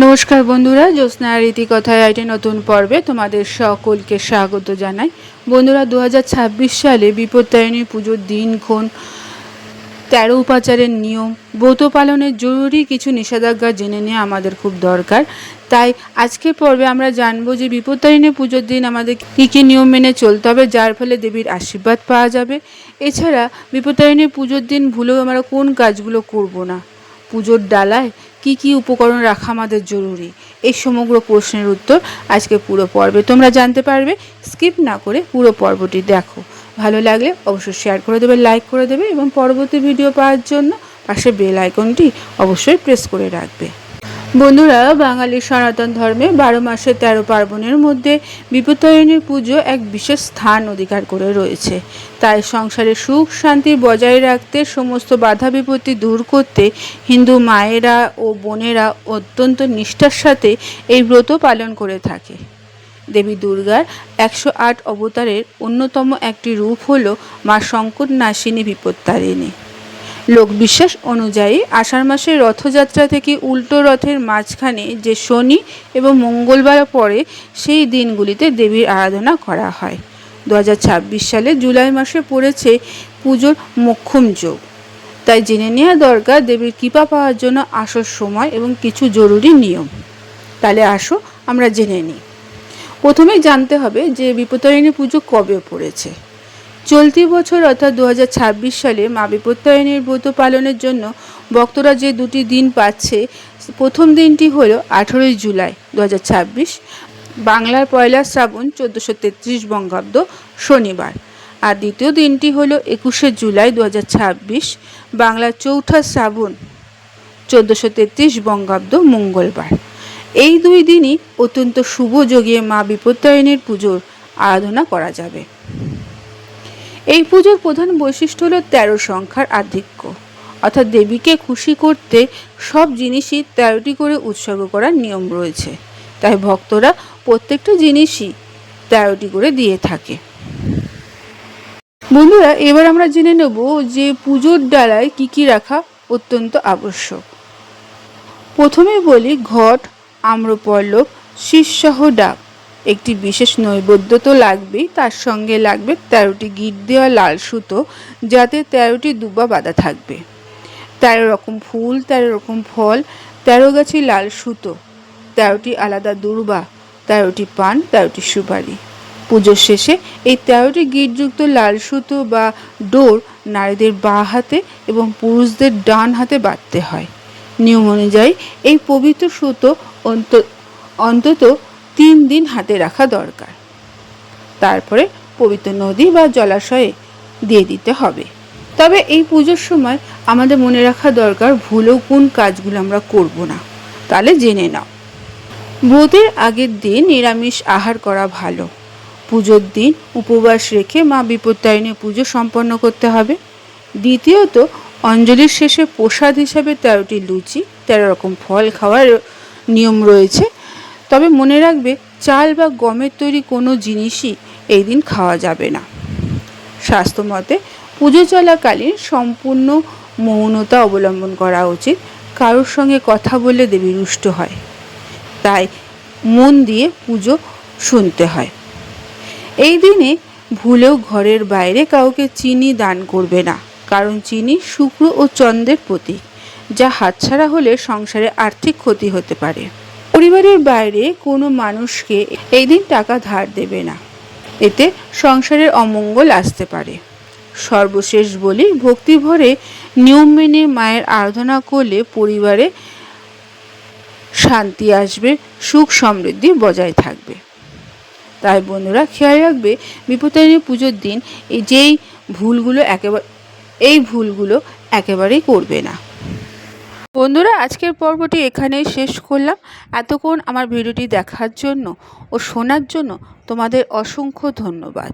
নমস্কার বন্ধুরা, জ্যোৎস্নার রীতিকথায় একটি নতুন পর্বে তোমাদের সকলকে স্বাগত জানাই। বন্ধুরা, 2026 সালে বিপত্তারিণী পুজোর দিনক্ষণ, 13 উপাচারের নিয়ম, ব্রত পালনের জরুরি কিছু নিষেধাজ্ঞা জেনে নেওয়া আমাদের খুব দরকার। তাই আজকের পর্বে আমরা জানবো যে বিপত্তারিণী পুজোর দিন আমাদের কী কী নিয়ম মেনে চলতে হবে, যার ফলে দেবীর আশীর্বাদ পাওয়া যাবে। এছাড়া বিপত্তারিণী পুজোর দিন ভুলেও আমরা কোন কাজগুলো করব না, পুজোর ডালায় কি কি উপকরণ রাখা আমাদের জরুরি, এই সমগ্র প্রশ্নের উত্তর আজকে পুরো পর্বে তোমরা জানতে পারবে। স্কিপ না করে পুরো পর্বটি দেখো। ভালো লাগলে অবশ্যই শেয়ার করে দেবে, লাইক করে দেবে এবং পরবর্তী ভিডিও পাওয়ার জন্য পাশে বেল আইকনটি অবশ্যই প্রেস করে রাখবে। বন্ধুরা, বাঙালির সনাতন ধর্মে 12 মাসে 13 পার্বণের মধ্যে বিপত্তারিণীর পুজো এক বিশেষ স্থান অধিকার করে রয়েছে। তাই সংসারে সুখ শান্তি বজায় রাখতে, সমস্ত বাধা বিপত্তি দূর করতে হিন্দু মায়েরা ও বোনেরা অত্যন্ত নিষ্ঠার সাথে এই ব্রত পালন করে থাকে। দেবী দুর্গার 108 অবতারের অন্যতম একটি রূপ হল মা সংকটনাশিনী বিপত্তারিণী। লোকবিশ্বাস অনুযায়ী আষাঢ় মাসের রথযাত্রা থেকে উল্টো রথের মাঝখানে যে শনি এবং মঙ্গলবার পড়ে, সেই দিনগুলিতে দেবীর আরাধনা করা হয়। 2026 সালে জুলাই মাসে পড়েছে পুজোর মোক্ষম যোগ। তাই জেনে নেওয়া দরকার দেবীর কৃপা পাওয়ার জন্য আসল সময় এবং কিছু জরুরি নিয়ম। তাহলে আসো আমরা জেনে নিই। প্রথমেই জানতে হবে যে বিপত্তারিণী পুজো কবে পড়েছে। চলতি বছর অর্থাৎ 2026 সালে মা বিপত্তারিণীর ব্রত পালনের জন্য ভক্তরা যে দুটি দিন পাচ্ছে, প্রথম দিনটি হল 18 জুলাই 2026, বাংলার 1 শ্রাবণ 1433 বঙ্গাব্দ শনিবার, আর দ্বিতীয় দিনটি হল 21 জুলাই 2026, বাংলার 4 শ্রাবণ 1433 বঙ্গাব্দ মঙ্গলবার। এই দুই দিনই অত্যন্ত শুভ যোগে মা বিপত্তারিণীর পুজোর আরাধনা করা যাবে। এই পুজোর প্রধান বৈশিষ্ট্য হল 13 সংখ্যার আধিক্য, অর্থাৎ দেবীকে খুশি করতে সব জিনিসই 13টি করে উৎসর্গ করার নিয়ম রয়েছে। তাই ভক্তরা প্রত্যেকটা জিনিসই 13টি করে দিয়ে থাকে। বন্ধুরা, এবার আমরা জেনে নেব যে পুজোর ডালায় কি কি রাখা অত্যন্ত আবশ্যক। প্রথমে বলি ঘট, আম্রপল্লব, শীষসহ ডাব, একটি বিশেষ নৈবেদ্য তো লাগবেই, তার সঙ্গে লাগবে 13টি গিট দেওয়া লাল সুতো, যাতে 13টি দুব্বা বাঁধা থাকবে, 13 রকম ফুল, 13 রকম ফল, 13 গাছি লাল সুতো, 13টি আলাদা দুর্বা, 13টি পান, 13টি সুপারি। পুজোর শেষে এই 13টি গিটযুক্ত লাল সুতো বা ডোর নারীদের বাঁ হাতে এবং পুরুষদের ডান হাতে বাঁধতে হয়। নিয়ম অনুযায়ী এই পবিত্র সুতো অন্তত 3 দিন হাতে রাখা দরকার। তারপরে পবিত্র নদী বা জলাশয়ে দিয়ে দিতে হবে। তবে এই পুজোর সময় আমাদের মনে রাখা দরকার ভুলেও কোন কাজগুলো আমরা করব না। তাহলে জেনে নাও। ব্রতের আগের দিন নিরামিষ আহার করা ভালো। পুজোর দিন উপবাস রেখে মা বিপত্তারিণী পুজো সম্পন্ন করতে হবে। দ্বিতীয়ত, অঞ্জলির শেষে প্রসাদ হিসাবে 13টি লুচি, 13 রকম ফল খাওয়ার নিয়ম রয়েছে। তবে মনে রাখবে, চাল বা গমের তৈরি কোনো জিনিসই এই দিন খাওয়া যাবে না। স্বাস্থ্যমতে পুজো চলাকালীন সম্পূর্ণ মৌনতা অবলম্বন করা উচিত। কারোর সঙ্গে কথা বললে দেবী রুষ্ট হয়, তাই মন দিয়ে পুজো শুনতে হয়। এই দিনে ভুলেও ঘরের বাইরে কাউকে চিনি দান করবে না, কারণ চিনি শুক্র ও চন্দ্রের প্রতীক, যা হাতছাড়া হলে সংসারে আর্থিক ক্ষতি হতে পারে। পরিবারের বাইরে কোনো মানুষকে এই দিন টাকা ধার দেবে না, এতে সংসারের অমঙ্গল আসতে পারে। সর্বশেষ বলি, ভক্তি ভরে নিয়ম মেনে মায়ের আরাধনা করলে পরিবারে শান্তি আসবে, সুখ সমৃদ্ধি বজায় থাকবে। তাই বন্ধুরা, খেয়াল রাখবে বিপত্তারিণী পুজোর দিন এই ভুলগুলো একেবারেই করবে না। বন্ধুরা, আজকের পর্বটি এখানেই শেষ করলাম। এতক্ষণ আমার ভিডিওটি দেখার জন্য ও শোনার জন্য তোমাদের অসংখ্য ধন্যবাদ।